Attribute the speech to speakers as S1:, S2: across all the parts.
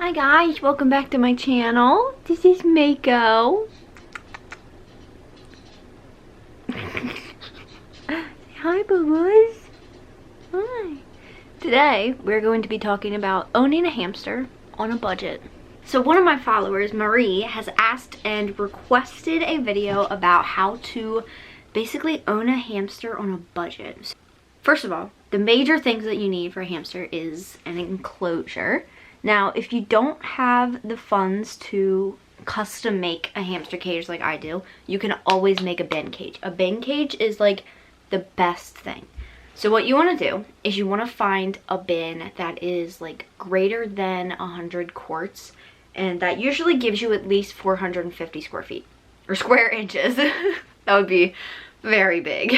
S1: Hi guys, welcome back to my channel. This is Mako. Hi boo-boos. Hi. Today we're going to be talking about owning a hamster on a budget. So one of my followers, Marie, has asked and requested a video about how to basically own a hamster on a budget. First of all, the major things that you need for a hamster is an enclosure. Now, if you don't have the funds to custom make a hamster cage like I do, you can always make a bin cage. A bin cage is like the best thing. So what you want to do is you want to find a bin that is like greater than 100 quarts, and that usually gives you at least 450 square feet or square inches. That would be very big.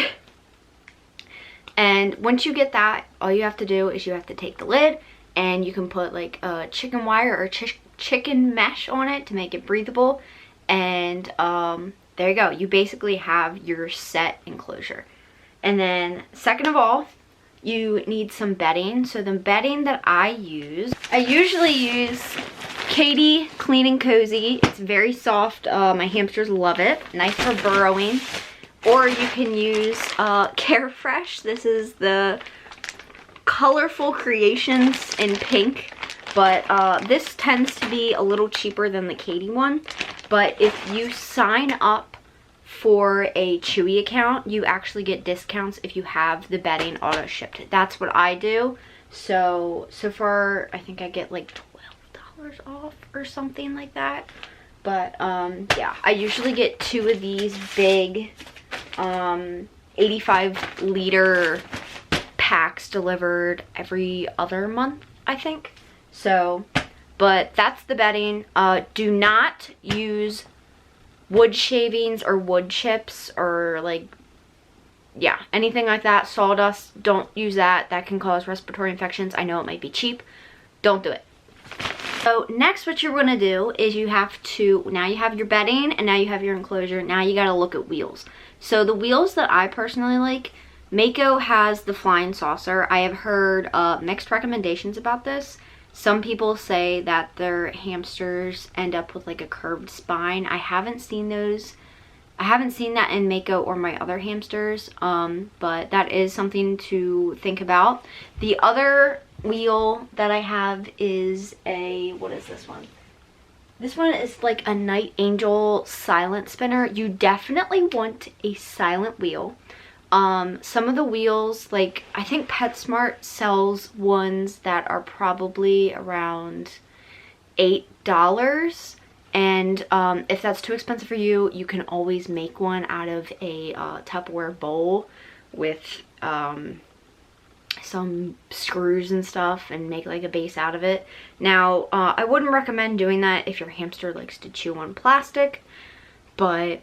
S1: And once you get that, all you have to do is you have to take the lid, and you can put like a chicken wire or chicken mesh on it to make it breathable. And there you go. You basically have your set enclosure. And then second of all, you need some bedding. So the bedding that I usually use Katie Clean and Cozy. It's very soft. My hamsters love it. Nice for burrowing. Or you can use Carefresh. This is the Colorful Creations in pink, but this tends to be a little cheaper than the Katie one. But if you sign up for a Chewy account, you actually get discounts if you have the bedding auto shipped. That's what I do. So far I think I get like $12 off or something like that. But yeah, I usually get 2 of these big 85 liter packs delivered every other month, I think. So, but that's the bedding. Do not use wood shavings or wood chips or like, yeah, anything like that. Sawdust, don't use that. That can cause respiratory infections. I know it might be cheap. Don't do it. So next what you're going to do is you have to, now you have your bedding and now you have your enclosure, now you got to look at wheels. So the wheels that I personally like, Mako has the flying saucer. I have heard mixed recommendations about this. Some people say that their hamsters end up with like a curved spine. I haven't seen those. I haven't seen that in Mako or my other hamsters, but that is something to think about. The other wheel that I have is a, what is this one? This one is like a Night Angel silent spinner. You definitely want a silent wheel. Some of the wheels, like I think PetSmart sells ones that are probably around $8. And if that's too expensive for you, you can always make one out of a Tupperware bowl with some screws and stuff and make like a base out of it. Now, I wouldn't recommend doing that if your hamster likes to chew on plastic, but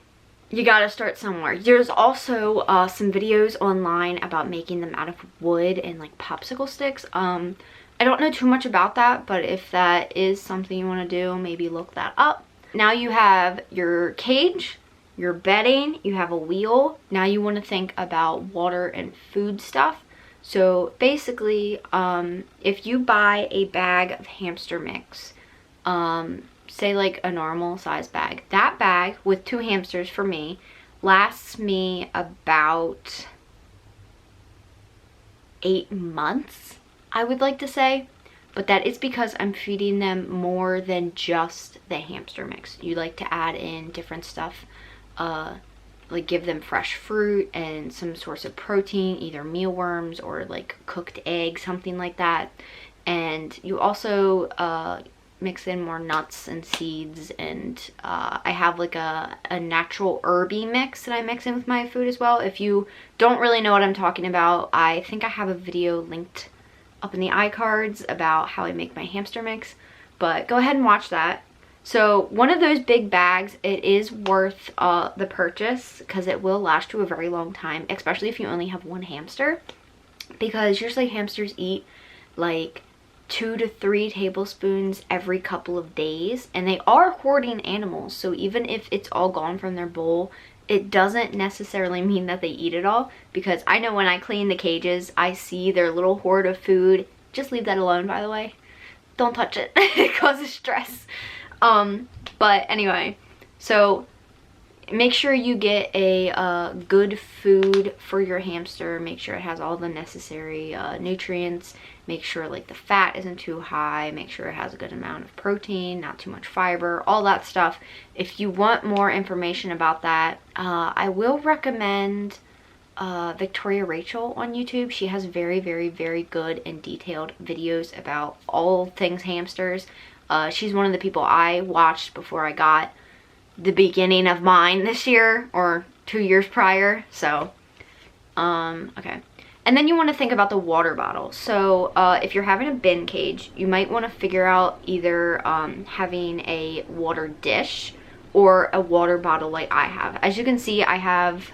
S1: you gotta start somewhere. There's also some videos online about making them out of wood and like popsicle sticks. I don't know too much about that, but if that is something you want to do, maybe look that up. Now you have your cage, your bedding, you have a wheel. Now you want to think about water and food stuff. So basically, if you buy a bag of hamster mix, say like a normal size bag, that bag with 2 hamsters for me lasts me about 8 months, I would like to say. But that is because I'm feeding them more than just the hamster mix. You like to add in different stuff, like give them fresh fruit and some source of protein, either mealworms or like cooked eggs, something like that. And you also mix in more nuts and seeds, and I have like a natural herby mix that I mix in with my food as well. If you don't really know what I'm talking about, I think I have a video linked up in the iCards about how I make my hamster mix, but go ahead and watch that. So one of those big bags, it is worth the purchase because it will last you a very long time, especially if you only have 1 hamster, because usually hamsters eat like 2 to 3 tablespoons every couple of days, and they are hoarding animals. So even if it's all gone from their bowl, it doesn't necessarily mean that they eat it all, because I know when I clean the cages, I see their little hoard of food. Just leave that alone, by the way. don't touch it. It causes stress. But anyway, so make sure you get a good food for your hamster. Make sure it has all the necessary nutrients. Make sure like the fat isn't too high. Make sure it has a good amount of protein, not too much fiber, all that stuff. If you want more information about that, I will recommend Victoria Raechel on YouTube. She has very, very, very good and detailed videos about all things hamsters. She's one of the people I watched before I got the beginning of mine this year, or 2 years prior. So okay, and then you want to think about the water bottle. So if you're having a bin cage, you might want to figure out either having a water dish or a water bottle like I have. As you can see, I have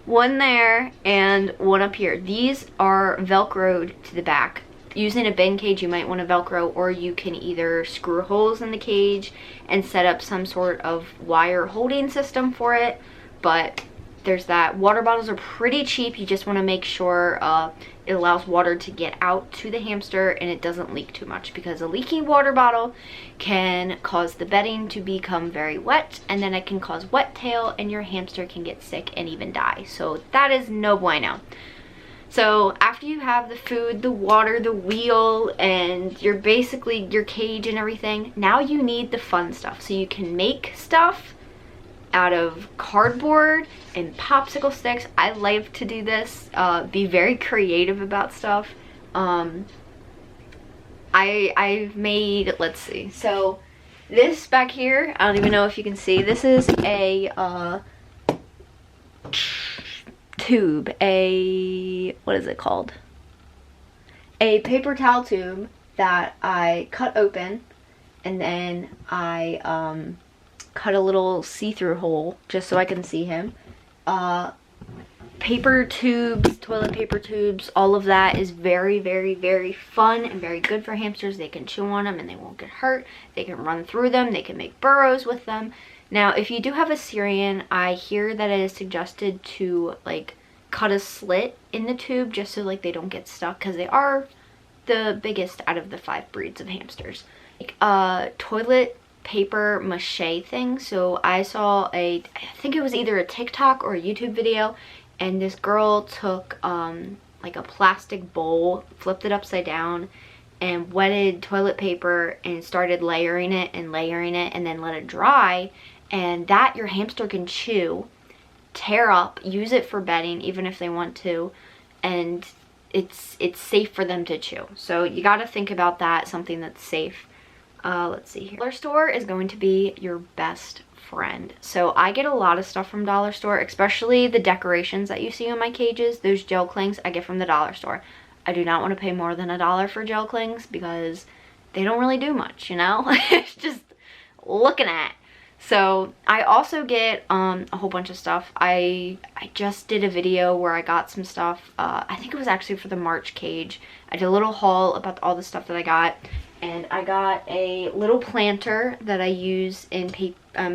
S1: one there and one up here. These are velcroed to the back. Using a bin cage, you might want to velcro, or you can either screw holes in the cage and set up some sort of wire holding system for it. But there's that. Water bottles are pretty cheap. You just want to make sure it allows water to get out to the hamster and it doesn't leak too much, because a leaky water bottle can cause the bedding to become very wet, and then it can cause wet tail and your hamster can get sick and even die. So that is no bueno. So after you have the food, the water, the wheel, and your basically your cage and everything, now you need the fun stuff. So you can make stuff out of cardboard and popsicle sticks. I like to do this, be very creative about stuff. I've made, let's see, so this back here, I don't even know if you can see, this is a tube, what is it called? A paper towel tube that I cut open, and then I cut a little see-through hole just so I can see him. Paper tubes, toilet paper tubes, all of that is very, very, very fun and very good for hamsters. They can chew on them and they won't get hurt. They can run through them. They can make burrows with them. Now, if you do have a Syrian, I hear that it is suggested to like cut a slit in the tube just so like they don't get stuck, because they are the biggest out of the 5 breeds of hamsters. Like toilet paper mache thing. So I saw I think it was either a TikTok or a YouTube video, and this girl took like a plastic bowl, flipped it upside down, and wetted toilet paper and started layering it and then let it dry, and that your hamster can chew, tear up, use it for bedding even if they want to, and it's safe for them to chew. So you got to think about that, something that's safe. Let's see here. Dollar store is going to be your best friend. So I get a lot of stuff from dollar store, especially the decorations that you see on my cages. Those gel clings I get from the dollar store. I do not want to pay more than $1 for gel clings because they don't really do much, you know? It's just looking at. So I also get a whole bunch of stuff. I just did a video where I got some stuff. I think it was actually for the March cage. I did a little haul about all the stuff that I got. And I got a little planter that I use in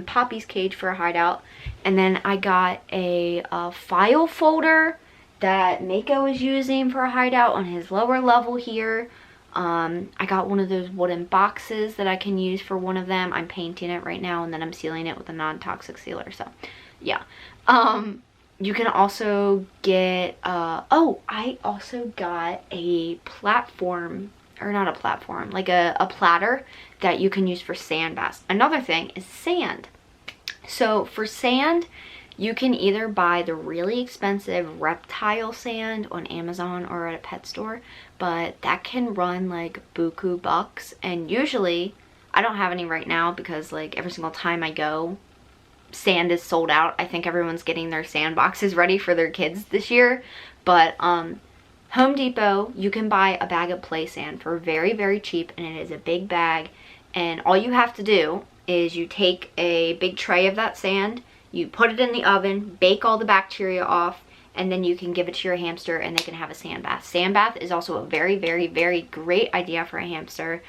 S1: Poppy's cage for a hideout. And then I got a file folder that Mako is using for a hideout on his lower level here. I got one of those wooden boxes that I can use for one of them. I'm painting it right now, and then I'm sealing it with a non-toxic sealer. So, yeah. You can also get, oh, I also got a platform, or not a platform, like a platter that you can use for sand baths. Another thing is sand. So for sand, you can either buy the really expensive reptile sand on Amazon or at a pet store, but that can run like buku bucks, and usually I don't have any right now because like every single time I go, sand is sold out. I think everyone's getting their sand boxes ready for their kids this year, but Home Depot, you can buy a bag of play sand for very, very cheap, and it is a big bag, and all you have to do is you take a big tray of that sand, you put it in the oven, bake all the bacteria off, and then you can give it to your hamster and they can have a sand bath. Sand bath is also a very, very, very great idea for a hamster.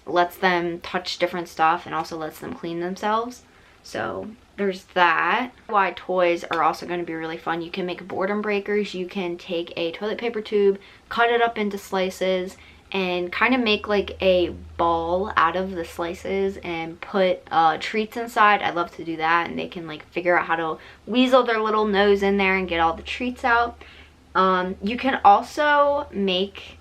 S1: Lets them touch different stuff and also lets them clean themselves. So there's that. DIY toys are also going to be really fun. You can make boredom breakers. You can take a toilet paper tube, cut it up into slices, and kind of make like a ball out of the slices and put treats inside. I love to do that, and they can like figure out how to weasel their little nose in there and get all the treats out. You can also make,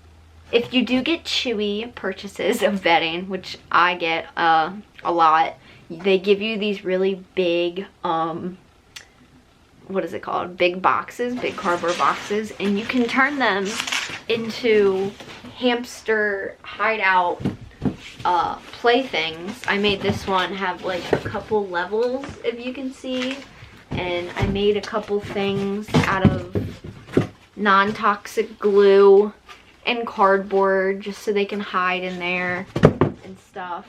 S1: if you do get Chewy purchases of bedding, which I get a lot, they give you these really big, what is it called? Big boxes, big cardboard boxes, and you can turn them into Hamster Hideout playthings. I made this one have like a couple levels, if you can see, and I made a couple things out of non-toxic glue and cardboard just so they can hide in there and stuff.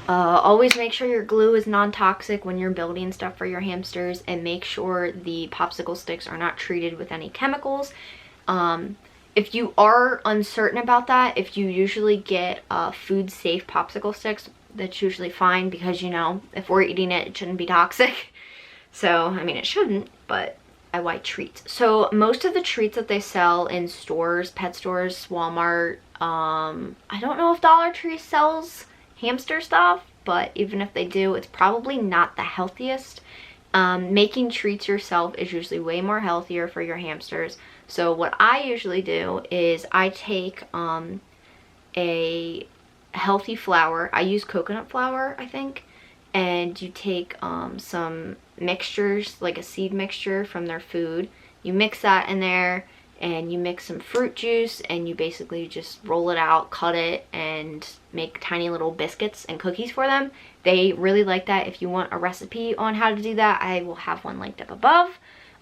S1: Always make sure your glue is non-toxic when you're building stuff for your hamsters, and make sure the popsicle sticks are not treated with any chemicals. If you are uncertain about that, if you usually get food safe popsicle sticks, that's usually fine, because you know, if we're eating it, it shouldn't be toxic. So, I mean, it shouldn't, but I like treats. So most of the treats that they sell in stores, pet stores, Walmart, I don't know if Dollar Tree sells hamster stuff, but even if they do, it's probably not the healthiest. Making treats yourself is usually way more healthier for your hamsters. So what I usually do is I take a healthy flour. I use coconut flour, I think, and you take some mixtures, like a seed mixture from their food. You mix that in there, and you mix some fruit juice, and you basically just roll it out, cut it, and make tiny little biscuits and cookies for them. They really like that. If you want a recipe on how to do that, I will have one linked up above.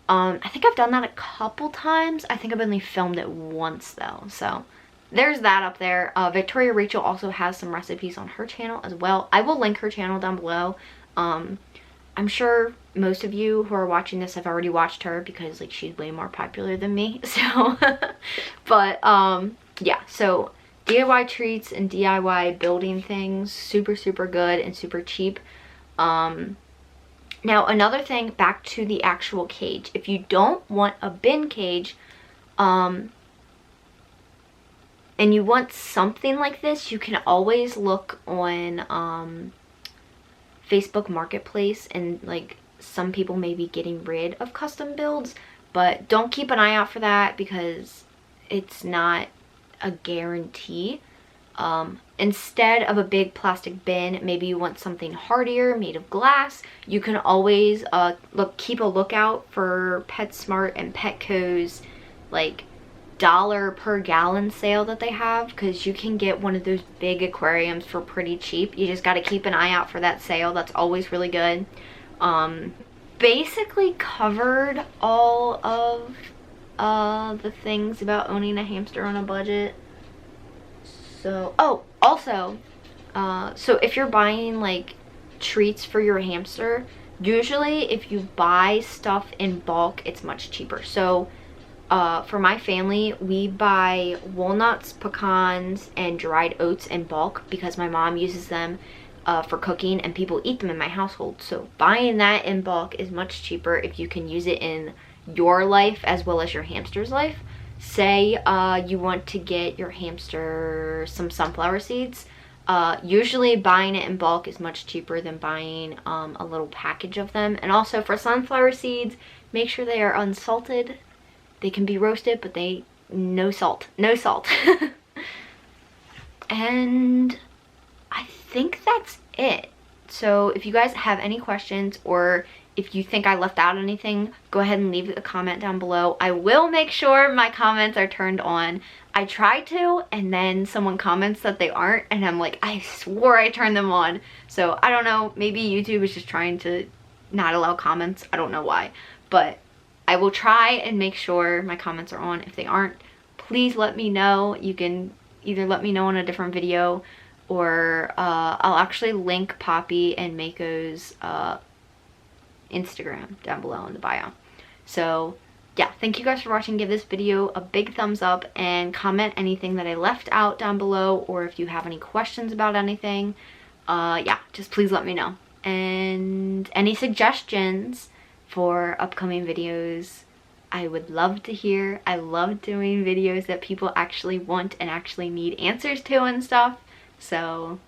S1: I think I've done that a couple times. I think I've only filmed it once though, so there's that up there. Victoria Raechel also has some recipes on her channel as well. I will link her channel down below. I'm sure most of you who are watching this have already watched her, because like she's way more popular than me. So, but yeah, so DIY treats and DIY building things, super, super good and super cheap. Now another thing, back to the actual cage. If you don't want a bin cage, and you want something like this, you can always look on Facebook Marketplace, and like some people may be getting rid of custom builds, but don't keep an eye out for that, because it's not a guarantee. Instead of a big plastic bin, maybe you want something hardier, made of glass. You can always keep a lookout for PetSmart and Petco's like $1 per gallon sale that they have, because you can get one of those big aquariums for pretty cheap. You just got to keep an eye out for that sale. That's always really good. Basically covered all of the things about owning a hamster on a budget. So, oh, also, so if you're buying like treats for your hamster, usually if you buy stuff in bulk, it's much cheaper. So for my family, we buy walnuts, pecans, and dried oats in bulk, because my mom uses them for cooking, and people eat them in my household. So buying that in bulk is much cheaper if you can use it in your life as well as your hamster's life. Say you want to get your hamster some sunflower seeds. Usually buying it in bulk is much cheaper than buying a little package of them. And also for sunflower seeds, make sure they are unsalted. They can be roasted, but no salt. No salt. And I think that's it. So if you guys have any questions, or if you think I left out anything, go ahead and leave a comment down below. I will make sure my comments are turned on. I try to, and then someone comments that they aren't, and I'm like, I swore I turned them on. So I don't know, maybe YouTube is just trying to not allow comments. I don't know why, but I will try and make sure my comments are on. If they aren't, please let me know. You can either let me know in a different video, or I'll actually link Poppy and Mako's Instagram down below in the bio. So yeah, thank you guys for watching. Give this video a big thumbs up, and comment anything that I left out down below, or if you have any questions about anything, yeah, just please let me know. And any suggestions for upcoming videos, I would love to hear. I love doing videos that people actually want and actually need answers to and stuff. So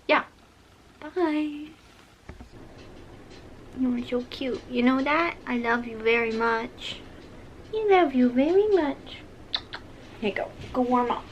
S1: yeah, bye. You're so cute. You know that? I love you very much. I love you very much. Here you go. Go warm up.